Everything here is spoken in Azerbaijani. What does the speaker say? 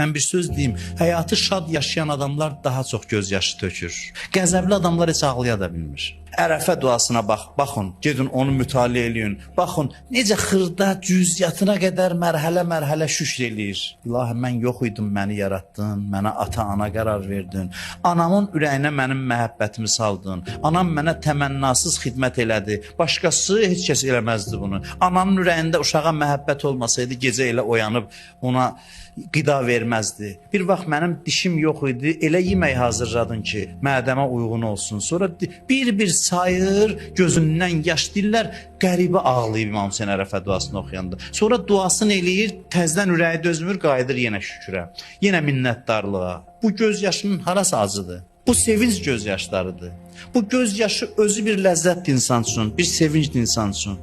Mən bir söz deyim, həyatı şad yaşayan adamlar daha çox göz yaşı tökür. Qəzəbli adamlar heç ağlaya da bilmir. Ərəfə duasına baxın, gedin onu mütaliə eləyin. Baxın, necə xırda cüziyyatına qədər mərhələ-mərhələ şükr eləyir. İlahi, mən yox idim, məni yaratdın, mənə ata-ana qərar verdin. Anamın ürəyinə mənim məhəbbətimi saldın. Anam mənə təmənnasız xidmət elədi. Başqası heç kəs eləməzdi bunu. Ananın ürəyində uşağa məhəbbət olmasaydı, gecə elə oyanıb ona qida verməzdi. Bir vaxt mənim dişim yox idi, elə yemək hazırladın ki, mədəmə uyğun olsun. Sonra bir-bir sayır, gözündən yaş dillər, qəribə ağlayıb İmam Hüseyn Ərəfə duasını oxuyanda. Sonra duasını eləyir, təzdən ürəyi dözmür, qayıdır yenə şükrə, yenə minnətdarlığa. Bu göz yaşının harası acıdır? Bu sevinç göz yaşlarıdır. Bu göz yaşı özü bir ləzzət insan üçün, bir sevinç insan üçün.